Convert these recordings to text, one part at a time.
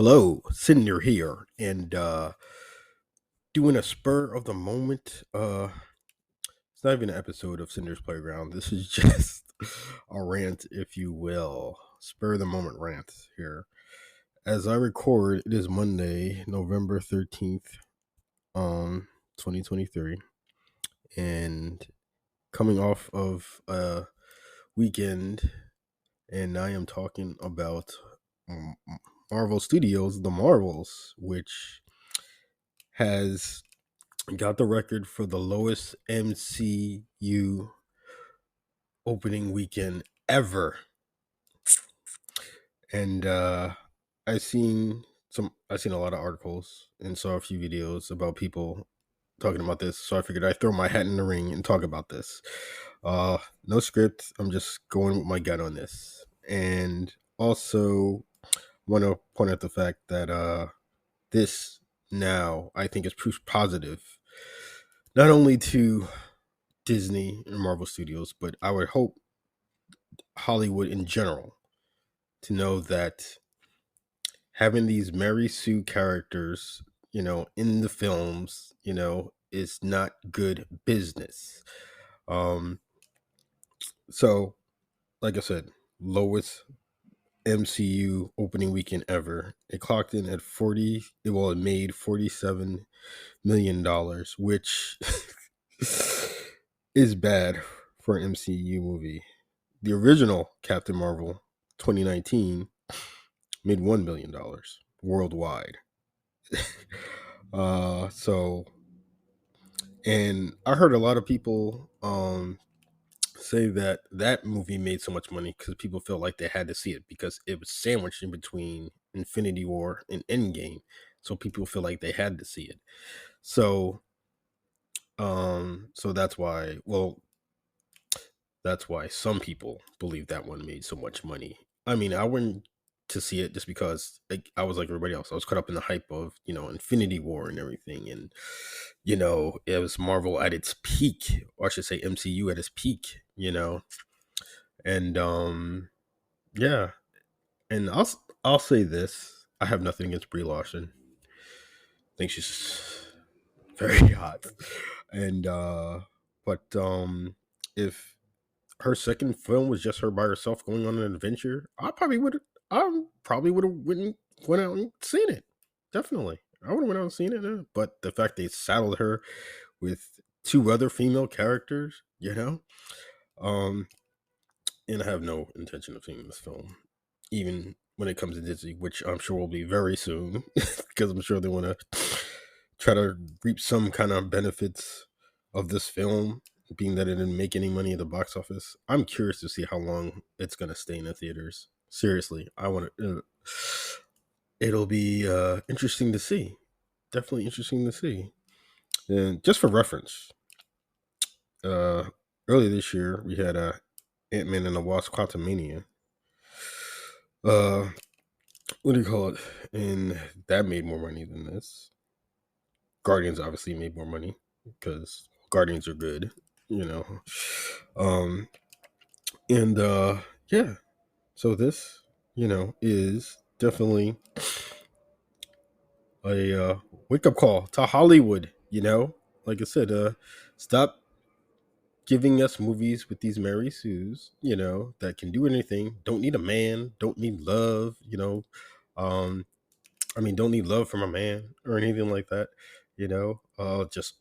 Hello, Cinder here, and doing a spur of the moment. It's not even an episode of Cinder's Playground. This is just a rant, if you will, spur of the moment rant here. As I record, it is Monday, November 13th, 2023, and coming off of a weekend, and I am talking about um, Marvel Studios, The Marvels, which has got the record for the lowest MCU opening weekend ever. And I seen a lot of articles and saw a few videos about people talking about this. So I figured I'd throw my hat in the ring and talk about this. No script. I'm just going with my gut on this. And also want to point out the fact that this now I think is proof positive not only to Disney and Marvel Studios, but I would hope Hollywood in general to know that having these Mary Sue characters, in the films, is not good business. Um, so, like I said, lowest MCU opening weekend ever. It clocked in at it made $47 million, which is bad for an MCU movie. The original Captain Marvel 2019 made $1 billion worldwide. So, and I heard a lot of people say that that movie made so much money because people felt like they had to see it because it was sandwiched in between Infinity War and Endgame. So people feel like they had to see it. So, so that's why some people believe that one made so much money. I mean, I went to see it just because I was like everybody else. I was caught up in the hype of Infinity War and everything, and it was Marvel at its peak, or I should say MCU at its peak. And yeah, and I'll say this: I have nothing against Brie Larson. I think she's very hot, and but if her second film was just her by herself going on an adventure, I probably would have went out and seen it. Definitely. I would have went out and seen it. But the fact they saddled her with two other female characters, um, and I have no intention of seeing this film, even when it comes to Disney, which I'm sure will be very soon, because I'm sure they want to try to reap some kind of benefits of this film, being that it didn't make any money at the box office. I'm curious to see how long it's gonna stay in the theaters. Seriously, I want to. It'll be interesting to see. Definitely interesting to see. And just for reference, uh, earlier this year we had Ant-Man and the Wasp: Quantumania. Uh, what do you call it? And that made more money than this. Guardians obviously made more money because Guardians are good, you know. Um, and yeah, so this, is definitely a wake up call to Hollywood. Like I said, stop giving us movies with these Mary Sues, that can do anything. Don't need a man. Don't need love. Um, I mean, don't need love from a man or anything like that. Just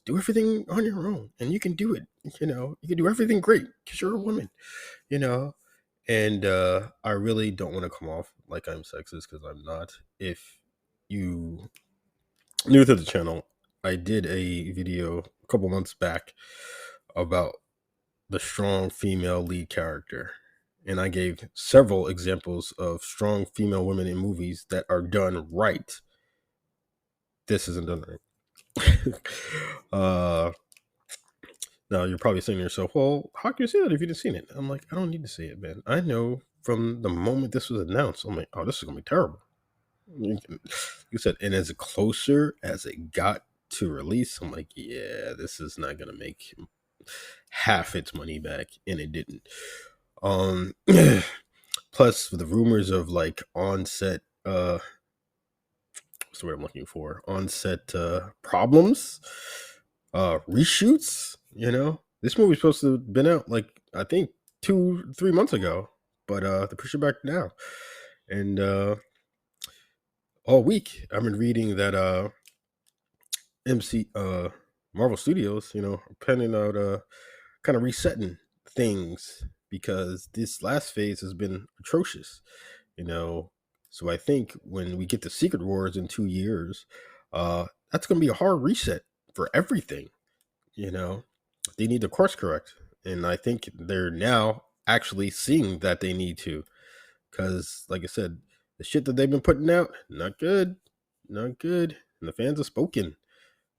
do everything on your own, and you can do it. You can do everything great because you're a woman. You know, and I really don't want to come off like I'm sexist because I'm not. If you new to the channel, I did a video a couple months back about the strong female lead character. And I gave several examples of strong female women in movies that are done right. This isn't done right. uh, Now you're probably saying to yourself, "Well, how can you say that if you didn't seen it?" I'm like, I don't need to see it, man. I know from the moment this was announced. I'm like, oh, this is gonna be terrible. You said, and as closer as it got to release, I'm like, yeah, this is not gonna make half its money back, and it didn't. Um, Plus the rumors of like on set what's the word I'm looking for? On set problems, reshoots. This movie's supposed to have been out like I think 2 3 months ago, but they push it back now. And all week I've been reading that MC Marvel Studios, are planning out kind of resetting things because this last phase has been atrocious. you know. So I think when we get to Secret Wars in 2 years, that's going to be a hard reset for everything. You know, they need to course correct, and I think they're now actually seeing that they need to, because, like I said, the shit that they've been putting out, not good, not good, and the fans have spoken.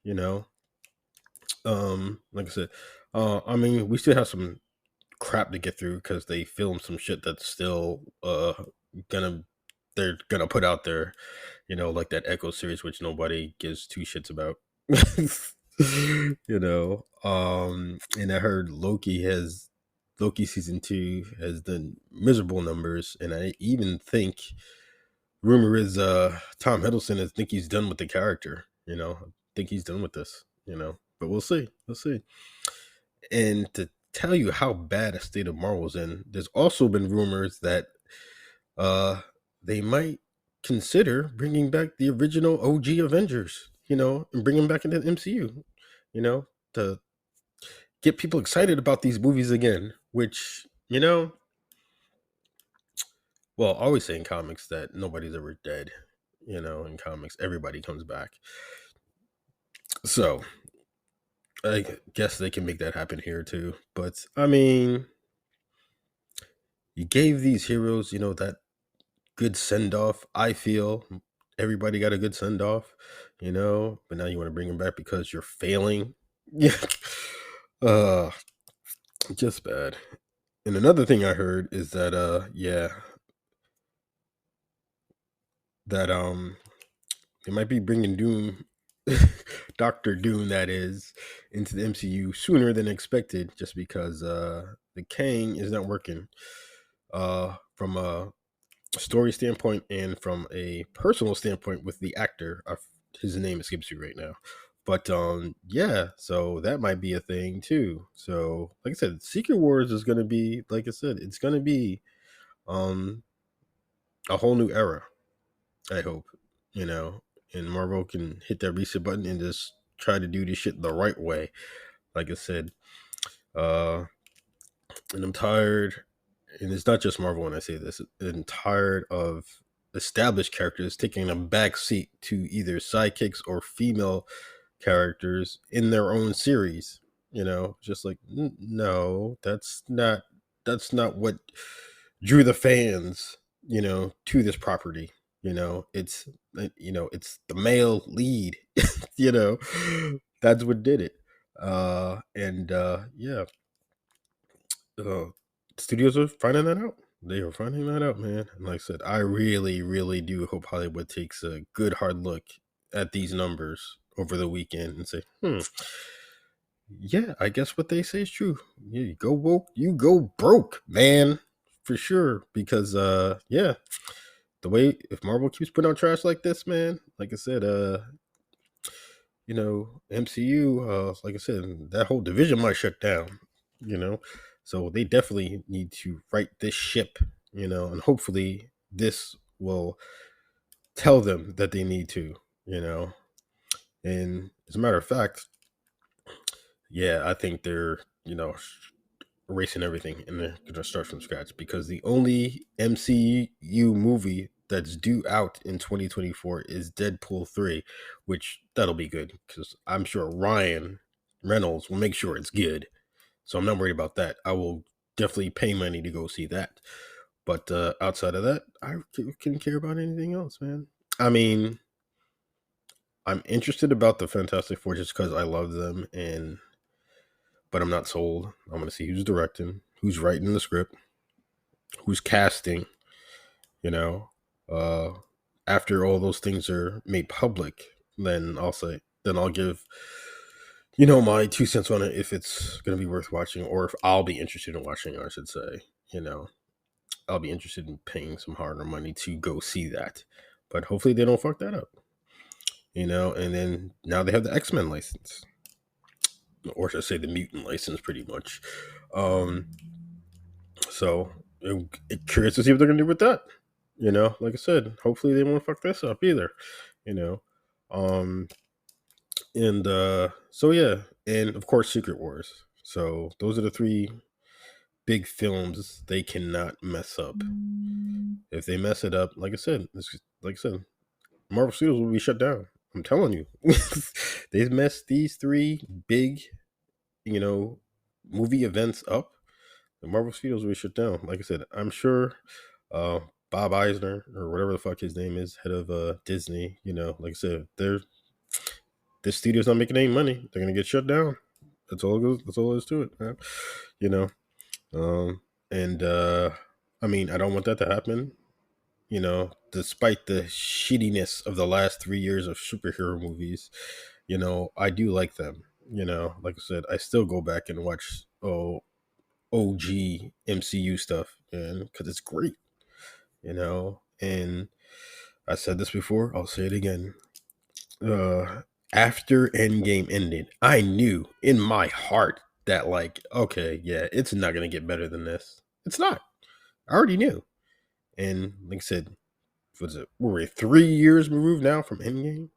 You know, like I said, I mean, we still have some crap to get through because they filmed some shit that's still gonna they're gonna put out there, like that Echo series, which nobody gives two shits about. And I heard Loki season 2 has done miserable numbers, and I even think rumor is Tom Hiddleston is think he's done with the character. I think he's done with this. But we'll see. And to tell you how bad a state of Marvel's in, there's also been rumors that uh they might consider bringing back the original OG Avengers, and bring them back into the MCU, you know, to get people excited about these movies again, which, well, I always say in comics that nobody's ever dead. In comics, everybody comes back. So I guess they can make that happen here too. But I mean, you gave these heroes, that good send off. I feel everybody got a good send off, but now you want to bring them back because you're failing. Yeah. uh just bad. And another thing I heard is that yeah, that they might be bringing Doom, Doctor Doom, that is, into the MCU sooner than expected, just because the Kang is not working from a story standpoint and from a personal standpoint with the actor. His name escapes me right now, but yeah, so that might be a thing too. So like I said, Secret Wars is going to be, like I said, it's going to be um a whole new era, I hope. you know and Marvel can hit that reset button and just try to do this shit the right way. Like I said, uh and I'm tired, and it's not just Marvel when I say this. I'm tired of established characters taking a back seat to either sidekicks or female characters in their own series. Just like, no, that's not what drew the fans, to this property. It's the male lead. you know, that's what did it. And Yeah, uh, studios are finding that out. They are finding that out, man. And like I said, I really, really do hope Hollywood takes a good hard look at these numbers over the weekend and say, yeah, I guess what they say is true. Yeah, you go woke, you go broke, man, for sure. Because yeah, the way, if Marvel keeps putting out trash like this, man, like I said, MCU, like I said, that whole division might shut down. You know, so they definitely need to right this ship. And hopefully this will tell them that they need to. You know, and as a matter of fact, yeah, I think they're erasing everything and they're gonna start from scratch, because the only MCU movie that's due out in 2024 is Deadpool 3, which that'll be good because I'm sure Ryan Reynolds will make sure it's good. So I'm not worried about that. I will definitely pay money to go see that. But outside of that, I couldn't care about anything else, man. I mean, I'm interested about the Fantastic Four just because I love them, and but I'm not sold. I'm gonna see who's directing, who's writing the script, who's casting. You know, uh, After all those things are made public, then I'll give my 2 cents on it, if it's gonna be worth watching, or if I'll be interested in watching. I should say, you know, I'll be interested in paying some harder money to go see that. But hopefully they don't fuck that up. and then now they have the X-Men license, or should I say the mutant license, pretty much. Um, so curious to see what they're gonna do with that. Like I said, hopefully they won't fuck this up either. You know, um, and so yeah, and of course Secret Wars. So those are the three big films they cannot mess up. If they mess it up, like I said, Marvel Studios will be shut down. I'm telling you, they've messed these three big, you know, movie events up. The Marvel Studios will be shut down. Like I said, I'm sure uh, Bob Eisner or whatever the fuck his name is, head of Disney. Like I said, this studio's not making any money. They're gonna get shut down. That's all it goes. That's all there is to it, man. You know, um, and I mean, I don't want that to happen. Despite the shittiness of the last 3 years of superhero movies, I do like them. Like I said, I still go back and watch OG MCU stuff, and because it's great, and I said this before, I'll say it again. After Endgame ended, I knew in my heart that, like, okay, yeah, it's not gonna get better than this. It's not. I already knew. And like I said, was it we're 3 years removed now from Endgame,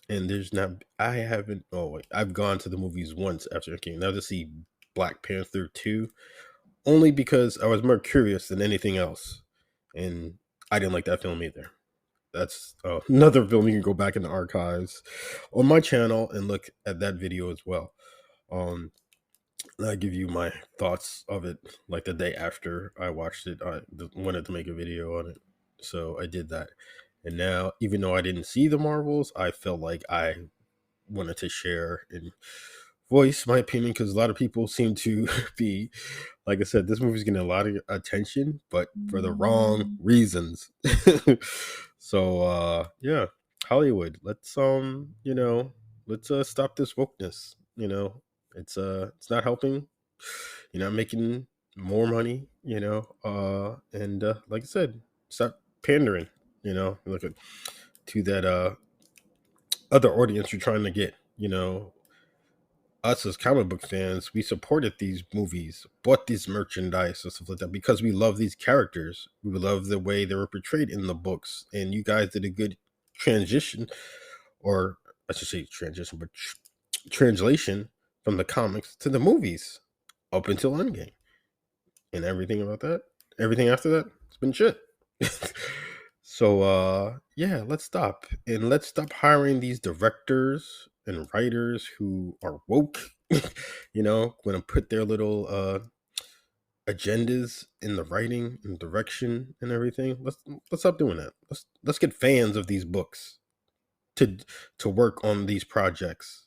and there's not. I haven't. Oh, wait, I've gone to the movies once after Endgame. Now to see Black Panther 2, only because I was more curious than anything else, and I didn't like that film either. That's another film you can go back in the archives on my channel and look at that video as well. Um, and I give you my thoughts of it like the day after I watched it. I wanted to make a video on it, so I did that. And now, even though I didn't see the Marvels, I felt like I wanted to share and voice my opinion because a lot of people seem to be, like I said, this movie's getting a lot of attention, but for the wrong reasons. So yeah, Hollywood, let's stop this wokeness. It's not helping. You're not making more money, and like I said, stop pandering, look at to that other audience you're trying to get, us as comic book fans, we supported these movies, bought these merchandise and stuff like that because we love these characters. We love the way they were portrayed in the books, and you guys did a good transition, or I should say transition, but translation from the comics to the movies up until Endgame, and everything about that, everything after that, it's been shit. So yeah, let's stop hiring these directors and writers who are woke, going to put their little agendas in the writing and direction and everything. Let's stop doing that. Let's get fans of these books to to work on these projects,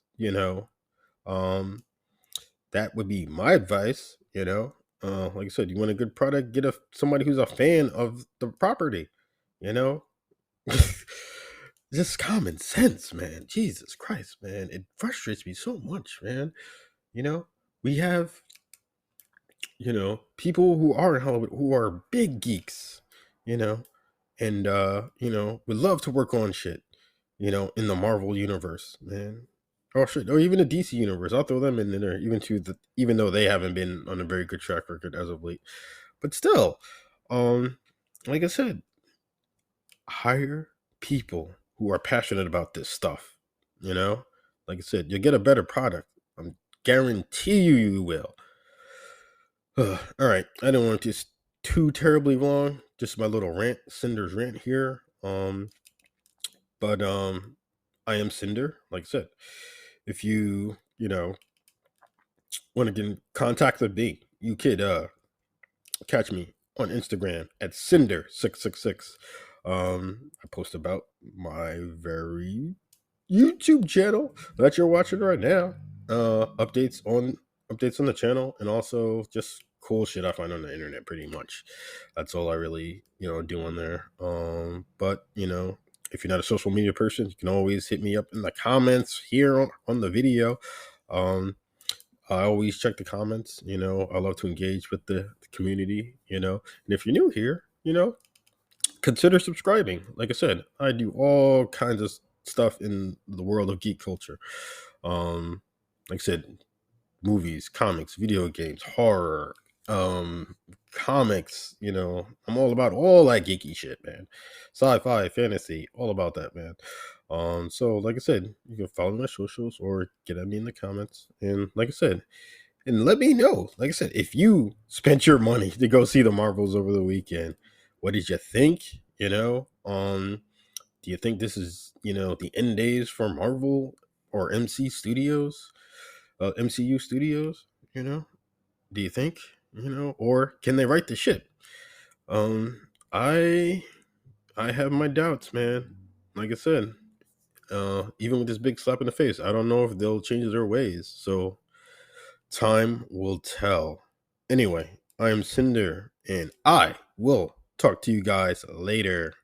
Um that would be my advice, like I said, you want a good product, get somebody who's a fan of the property, you know just common sense, man. Jesus Christ, man, it frustrates me so much, man. you know we have people who are in Hollywood who are big geeks, you know and would love to work on shit, in the Marvel universe, man. Oh shit, or even the DC universe. I'll throw them in there, even though they haven't been on a very good track record as of late. But still, um, like I said, hire people who are passionate about this stuff. You know, like I said, you'll get a better product. I'm guarantee you will. All right, I don't want this too terribly long. Just my little rant, Cinder's rant here. But I am Cinder. Like I said, if you want to get in contact with me, you could catch me on Instagram at Cinder666. I post about my very YouTube channel that you're watching right now. Updates on the channel, and also just cool shit I find on the internet. Pretty much, that's all I really do on there. But if you're not a social media person, you can always hit me up in the comments here on the video. I always check the comments. I love to engage with the community. And if you're new here, consider subscribing. Like I said, I do all kinds of stuff in the world of geek culture. Um, like I said, movies, comics, video games, horror, um, comics. I'm all about all that geeky shit, man. Sci-fi, fantasy, all about that, man. So like I said, you can follow my socials or get at me in the comments. And like I said, and let me know. Like I said, if you spent your money to go see the Marvels over the weekend, what did you think? Do you think this is the end days for Marvel or MCU Studios? You know, do you think or can they write the ship? Um, I I have my doubts, man. Like I said, even with this big slap in the face, I don't know if they'll change their ways. So time will tell. Anyway, I am Cinder, and I will talk to you guys later.